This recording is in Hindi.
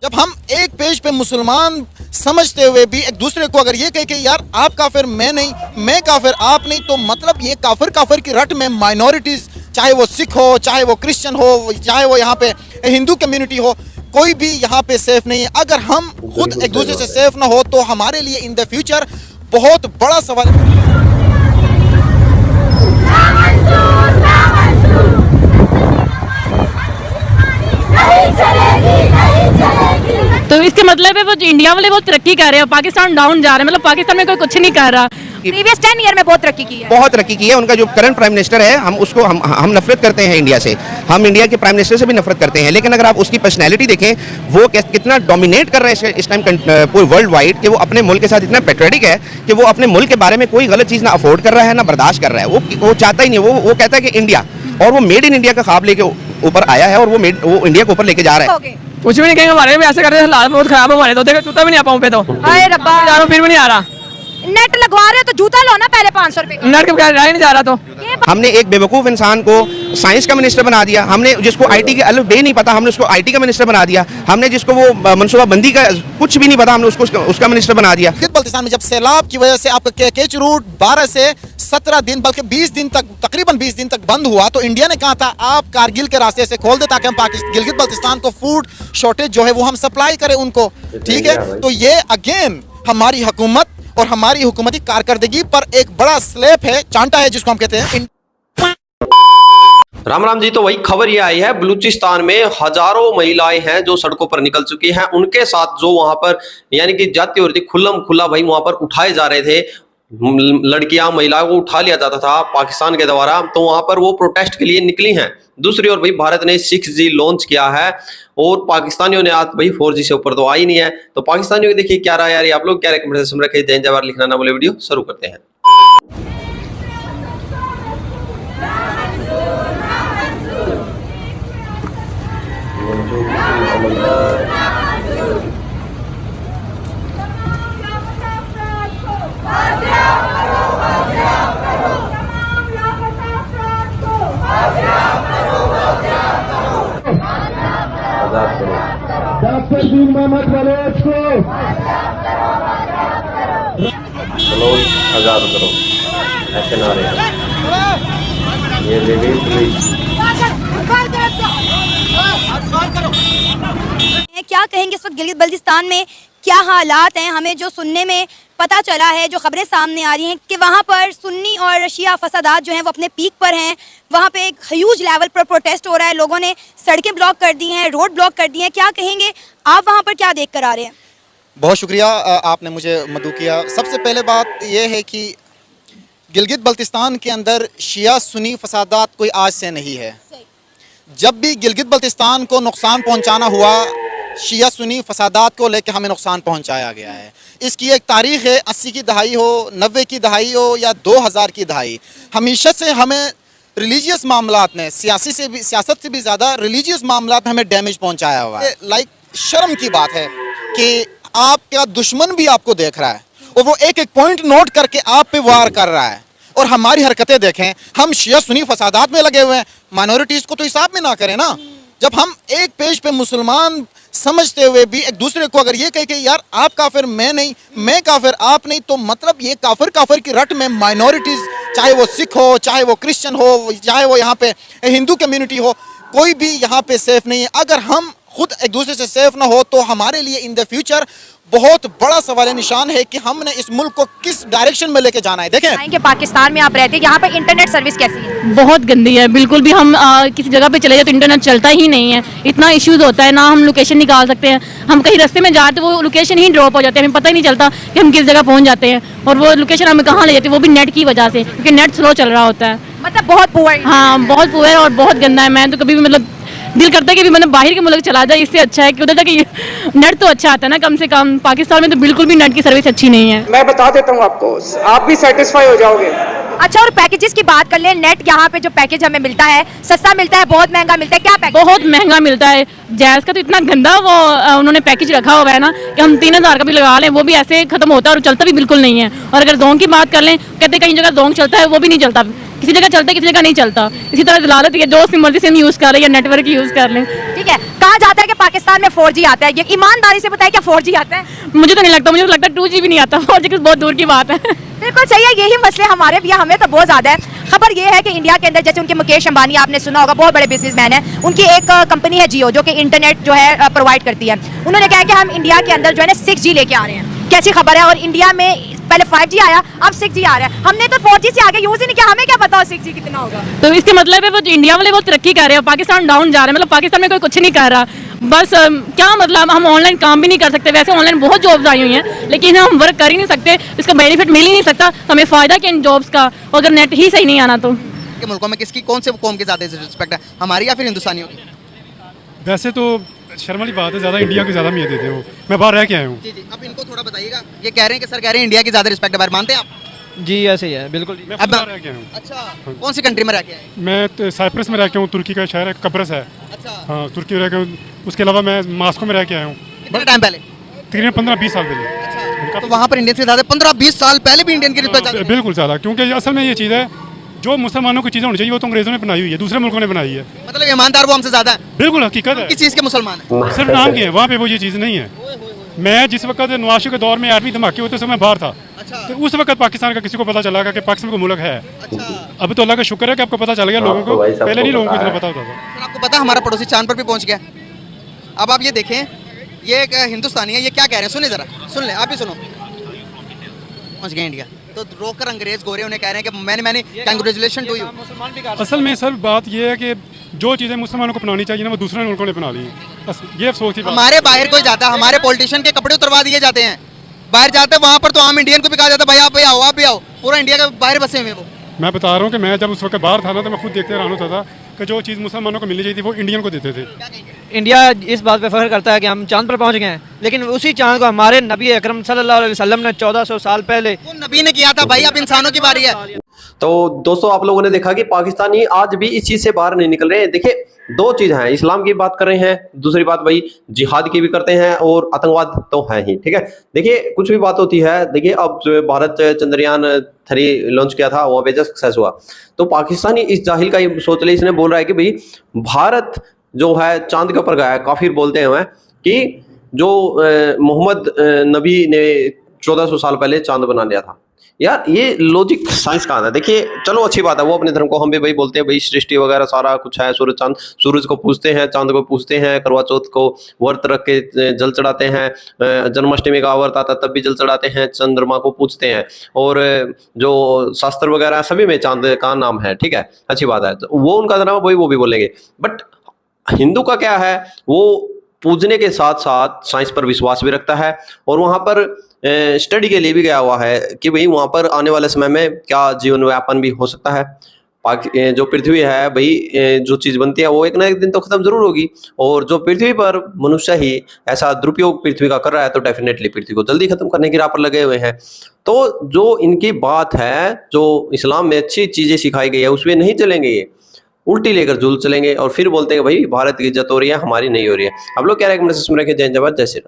जब हम एक पेज पे मुसलमान समझते हुए भी एक दूसरे को अगर ये कहे कि यार आप काफिर मैं नहीं, मैं काफिर आप नहीं, तो मतलब ये काफिर काफिर की रट में माइनॉरिटीज, चाहे वो सिख हो, चाहे वो क्रिश्चियन हो, चाहे वो यहाँ पे हिंदू कम्युनिटी हो, कोई भी यहाँ पे सेफ नहीं है। अगर हम खुद एक दूसरे से सेफ ना हो तो हमारे लिए इन द फ्यूचर बहुत बड़ा सवाल है। तो इसके मतलब है वो इंडिया वाले बहुत तरक्की कर रहे हैं, पाकिस्तान डाउन जा रहा है, मतलब पाकिस्तान में कोई कुछ नहीं कर रहा। प्रीवियस 10 ईयर में बहुत तरक्की की है, बहुत तरक्की की है। उनका जो करंट प्राइम मिनिस्टर है, हम उसको हम नफरत करते हैं इंडिया से, हम इंडिया के प्राइम मिनिस्टर से भी नफरत करते हैं, लेकिन अगर आप उसकी पर्सनैलिटी देखें, वो कितना डोमिनेट कर रहे हैं इस टाइम पूरे वर्ल्ड वाइड, कि वो अपने मुल्क के साथ इतना पेट्रियोटिक है कि वो अपने मुल्क के बारे में कोई गलत चीज़ ना अफोर्ड कर रहा है ना बर्दाश्त कर रहा है। वो चाहता ही नहीं, वो कहता है कि इंडिया, और वो मेड इन इंडिया का ख्वाब लेके ऊपर आया है और वो इंडिया को ऊपर लेके जा रहा है। कुछ भी नहीं कहेंगे, हमारे भी ऐसे कर रहे हैं, हालात बहुत खराब है हमारे, तो देखो जूता भी नहीं आ पाऊँ पे, तो हाय रब्बा, जा रहा हूँ फिर भी नहीं आ रहा। नेट लगवा रहे हो तो जूता लो ना पहले 500 रुपए का। नेट के बगैर रह ही नहीं जा रहा। तो हमने एक बेवकूफ़ इंसान को साइंस का मिनिस्टर बना दिया, हमने जिसको आईटी के अलग बे नहीं पता, हमने उसको आईटी का मिनिस्टर बना दिया, हमने जिसको वो मनसूबाबंदी का कुछ भी नहीं पता, हमने उसको उसका मिनिस्टर बना दिया। बल्तिस्तान में जब सैलाब की वजह से आपका केच रूट 12 से 17 दिन बल्कि 20 दिन तक, तकरीबन 20 दिन तक बंद हुआ, तो इंडिया ने कहा था आप कारगिल के रास्ते से खोल दे ताकि हम गिलगित बल्तिस्तान को फूड शॉर्टेज जो है वो हम सप्लाई करें उनको, ठीक है। तो ये अगेन हमारी हुकूमत और हमारी हुकूमती कारकर्दगी पर एक बड़ा स्लैप है, चांटा है जिसको हम कहते हैं। राम राम जी। तो वही खबर ये आई है, बलूचिस्तान में हजारों महिलाएं हैं जो सड़कों पर निकल चुकी हैं, उनके साथ जो वहां पर यानी कि जाती औरतें खुल्लम खुल्ला भाई वहां पर उठाए जा रहे थे, लड़कियां महिलाओं को उठा लिया जाता था पाकिस्तान के द्वारा, तो वहां पर वो प्रोटेस्ट के लिए निकली हैं। दूसरी ओर भाई भारत ने 6G लॉन्च किया है और पाकिस्तानियों ने आज भाई 4G से ऊपर तो आई नहीं है। तो पाकिस्तानियों को देखिए क्या रहा यार, आप लोग क्या रिकमेंडेशन रखे, जय जवाहर लिखना ना बोले। वीडियो शुरू करते हैं। डॉक्टर दीन मोहम्मद बलोच को आजाद करो, ऐसे नारे ये लेगी पुलिस। क्या कहेंगे इस वक्त गिलगित बल्तिस्तान में क्या हालात हैं? हमें जो सुनने में पता चला है, जो खबरें सामने आ रही हैं कि वहाँ पर सुन्नी और शिया फसादात जो हैं वो अपने पीक पर हैं। वहाँ पे एक ह्यूज लेवल पर प्रोटेस्ट हो रहा है, लोगों ने सड़कें ब्लॉक कर दी हैं, रोड ब्लॉक कर दी हैं। क्या कहेंगे आप, वहाँ पर क्या देख कर आ रहे हैं? बहुत शुक्रिया आपने मुझे मदऊ किया। सबसे पहले बात यह है कि गिलगित बल्तिस्तान के अंदर शिया सुन्नी फसादात कोई आज से नहीं है। जब भी गिलगित बल्तिस्तान को नुकसान पहुँचाना हुआ, शिया सुन्नी फसादात को लेकर हमें नुकसान पहुंचाया गया है। इसकी एक तारीख़ है, 80 की दहाई हो, 90 की दहाई हो या 2000 की दहाई, हमेशा से हमें रिलीजियस मामलात में सियासत से भी ज़्यादा रिलीजियस मामलात में हमें डैमेज पहुंचाया हुआ है। लाइक शर्म की बात है कि आपका दुश्मन भी आपको देख रहा है और वो एक एक पॉइंट नोट करके आप पे वार कर रहा है, और हमारी हरकतें देखें, हम शिया सुन्नी फसादात में लगे हुए हैं। माइनॉरिटीज़ को तो हिसाब में ना करें ना। जब हम एक पेज पे मुसलमान समझते हुए भी एक दूसरे को अगर ये कहे कि यार आप काफिर मैं नहीं, मैं काफिर आप नहीं, तो मतलब ये काफिर काफिर की रट में माइनॉरिटीज़, चाहे वो सिख हो, चाहे वो क्रिश्चियन हो, चाहे वो यहाँ पे हिंदू कम्युनिटी हो, कोई भी यहाँ पे सेफ नहीं है। अगर हम खुद एक दूसरे से सेफ ना हो तो हमारे लिए इन द फ्यूचर बहुत बड़ा सवाल निशान है कि हमने इस मुल्क को किस डायरेक्शन में लेके जाना है। देखें कि पाकिस्तान में आप रहते हैं, यहाँ पर इंटरनेट सर्विस कैसी है? बहुत गंदी है, बिल्कुल भी हम किसी जगह पे चले जाए तो इंटरनेट चलता ही नहीं है, इतना इश्यूज होता है। ना हम लोकेशन निकाल सकते हैं, हम कहीं रास्ते में जाते वो लोकेशन ही ड्रॉप हो जाते हैं, हमें पता ही नहीं चलता कि हम किस जगह पहुँच जाते हैं, और वो लोकेशन हमें कहाँ ले जाती है, वो भी नेट की वजह से, क्योंकि नेट स्लो चल रहा होता है। मतलब बहुत पुअर। हाँ, बहुत पुअर और बहुत गंदा है। मैं तो कभी भी मतलब दिल करता है कि भी मतलब बाहर के मुल्क चला जाए, इससे अच्छा है कि उधर तक नेट तो अच्छा आता है ना कम से कम। पाकिस्तान में तो बिल्कुल भी नेट की सर्विस अच्छी नहीं है। मैं बता देता हूँ आपको, आप भी सेटिस्फाई हो जाओगे। अच्छा, और पैकेजेस की बात कर लें, नेट यहाँ पे जो पैकेज हमें मिलता है, सस्ता मिलता है, बहुत महंगा मिलता है, क्या पैकेज? बहुत महंगा मिलता है। जैज़ का तो इतना गंदा वो उन्होंने पैकेज रखा हुआ है ना कि हम 3000 का भी लगा लें वो भी ऐसे खत्म होता है और चलता भी बिल्कुल नहीं है। और अगर जोंग की बात कर लें, कहते कहीं जगह जोंग चलता है, वो भी नहीं चलता, किसी जगह चलता है किसी जगह नहीं चलता। इसी तरह दलालत है, जो सिम मर्जी सिम यूज़ कर रहे हैं या नेटवर्क यूज़ कर लें। ठीक है, कहा जाता है कि पाकिस्तान में 4G आता है, ये ईमानदारी से बताएं क्या 4G आता है? मुझे तो नहीं लगता, मुझे तो लगता है 2G भी नहीं आता, 4G तो बहुत दूर की बात है। बिल्कुल सही है, यही मसले हमारे भी, हमें तो बहुत ज़्यादा है। खबर ये है कि इंडिया के अंदर जैसे उनके मुकेश अंबानी, आपने सुना होगा, बहुत बड़े बिजनेसमैन है, उनकी एक कंपनी है जियो, जो कि इंटरनेट जो है प्रोवाइड करती है। उन्होंने कहा कि हम इंडिया के अंदर जो है ना 6G लेके आ रहे हैं। कैसी खबर है? और इंडिया में पहले 5G आया, अब 6G आ रहा है। हमने तो 4G से आगे यूज़ ही नहीं किया, हमें क्या पता 6G कितना होगा। तो इसके मतलब है वो इंडिया वाले बहुत तरक्की कर रहे हैं, पाकिस्तान डाउन जा रहा है, मतलब पाकिस्तान में कोई कुछ नहीं कर रहा। बस क्या मतलब, हम ऑनलाइन काम भी नहीं कर सकते, वैसे ऑनलाइन बहुत जॉब्स आई हुई हैं, लेकिन हम वर्क कर ही नहीं सकते, इसका बेनिफिट मिल ही नहीं सकता, हमें फ़ायदा क्या इन जॉब्स का, अगर नेट ही सही नहीं आना तो। के मुल्कों में किसकी, कौन से कौम की ज़्यादा रिस्पेक्ट है, हमारी या फिर हिंदुस्तानियों की? वैसे तो शर्म वाली बात है, ज़्यादा इंडिया की ज़्यादा मियाँ देते हैं वो, मैं बाहर रह के आया हूँ। जी जी, अब इनको थोड़ा बताइएगा, ये कह रहे हैं कि सर कह रहे हैं इंडिया की ज़्यादा रिस्पेक्ट है, बाहर मानते हैं आप? जी ऐसे ही है, बिल्कुल। मैं अब बाहर रह के आया हूँ। अच्छा, कौन सी कंट्री में रह के आए? मैं तो साइप्रस में रह के हूँ, तुर्की का शहर है, कब्रस है। अच्छा, हाँ, तुर्की में रह के हूँ। उसके अलावा मैं मास्को में रह के आया हूँ, कितने टाइम पहले? तकरीबन 15-20 साल पहले। अच्छा, तो वहाँ पर इंडियन से ज़्यादा 15-20 साल पहले भी इंडियन की रिस्पेक्ट? बिल्कुल ज़्यादा, क्योंकि असल में ये चीज़ है, जो मुसलमानों की चीज़ें होनी चाहिए वो तो अंग्रेज़ों ने बनाई हुई है, दूसरे मुल्कों ने बनाई है। मतलब ईमानदार वो हमसे ज़्यादा है? बिल्कुल हकीकत है। किस चीज़ के मुसलमान है? सिर्फ नाम की है, वहाँ पे वो ये चीज़ नहीं है। मैं जिस वक्त नवाशी के दौर में 8वीं धमाके होते समय बाहर था, तो उस वक्त पाकिस्तान का किसी को पता चला कि पाकिस्तान को मुल्क है। अब तो अल्लाह का शुक्र है कि आपको पता चल गया, लोगों को पहले नहीं लोगों को इतना पता होता था। सर आपको पता है हमारा पड़ोसी चांद पर भी पहुँच गया। अब आप ये देखें, ये एक हिंदुस्तानी है, ये क्या कह रहे हैं, सुनिए ज़रा, सुन ले, आप भी सुनो। पहुँच गए इंडिया, तो रोकर अंग्रेज गोरे उन्हें कह रहे हैं कि मैंने कांग्रेचुलेशन टू यू। असल में सर बात ये है कि जो चीज़ें मुसलमानों को अपनानी चाहिए ना, वो दूसरे मुल्कों ने अपना ली हैं। बस ये अफसोस की बात। हमारे बाहर कोई जाता है, हमारे पॉलिटिशियन के कपड़े उतरवा दिए जाते हैं, बाहर जाते हैं वहाँ पर तो आम इंडियन को भी कहा जाता है भाई आप भी आओ, आप भी आओ, पूरा इंडिया के बाहर बसे हुए वो। मैं बता रहा हूँ कि मैं जब उस वक्त बाहर था ना, तो मैं खुद देखते हैरान होता था कि जो चीज़ मुसलमानों को मिलनी चाहिए थी वो इंडियन को देते थे। इंडिया इस बात पे फख्र करता है कि हम चांद पर पहुंच गए हैं, लेकिन उसी चांद को हमारे नबी अकरम सल्लल्लाहु अलैहि वसल्लम ने 1400 साल पहले, वो नबी ने किया था भाई, अब इंसानों की बारी है। तो दोस्तों आप लोगों ने देखा कि पाकिस्तानी आज भी इस चीज से बाहर नहीं निकल रहे हैं। देखिए दो चीज हैं, इस्लाम की बात कर रहे हैं, दूसरी बात भाई जिहाद की भी करते हैं, और आतंकवाद तो है ही, ठीक है। देखिए कुछ भी बात होती है, देखिए अब जो भारत चंद्रयान 3 लॉन्च किया था, वो बेजा सक्सेस हुआ, तो पाकिस्तानी इस जाहिल का ये सोच ले, इसने बोल रहा है कि भाई भारत जो है चांद के ऊपर गया है। काफिर बोलते हैं कि जो मोहम्मद नबी ने 1400 साल पहले चांद बना लिया था। यार ये लॉजिक साइंस कहाँ है? देखिए चलो अच्छी बात है, वो अपने धर्म को, हम भी भाई बोलते हैं भाई सृष्टि वगैरह सारा कुछ है, सूरज चांद, सूरज को पूजते हैं, चांद को पूजते हैं, करवा चौथ को व्रत रख के जल चढ़ाते हैं, जन्माष्टमी का व्रत आता तब भी जल चढ़ाते हैं, चंद्रमा को पूजते हैं, और जो शास्त्र वगैरह सभी में चांद का नाम है, ठीक है, अच्छी बात है, तो वो उनका धर्म है, वही वो भी बोलेंगे। बट हिंदू का क्या है, वो पूजने के साथ साथ साइंस पर विश्वास भी रखता है, और वहाँ पर स्टडी के लिए भी गया हुआ है कि भाई वहाँ पर आने वाले समय में क्या जीवन व्यापन भी हो सकता है। जो पृथ्वी है भाई, जो चीज़ बनती है वो एक ना एक दिन तो खत्म जरूर होगी, और जो पृथ्वी पर मनुष्य ही ऐसा दुरुपयोग पृथ्वी का कर रहा है, तो डेफिनेटली पृथ्वी को जल्दी खत्म करने की राह पर लगे हुए हैं। तो जो इनकी बात है, जो इस्लाम में अच्छी चीज़ें सिखाई गई है, उसमें नहीं चलेंगे, ये उल्टी लेकर झूल चलेंगे, और फिर बोलते हैं भाई भारत की इज्जत हो रही है, हमारी नहीं हो रही है। हम लोग क्या रेकमेंडेशन में रखें? जय जवान जय श्री राम।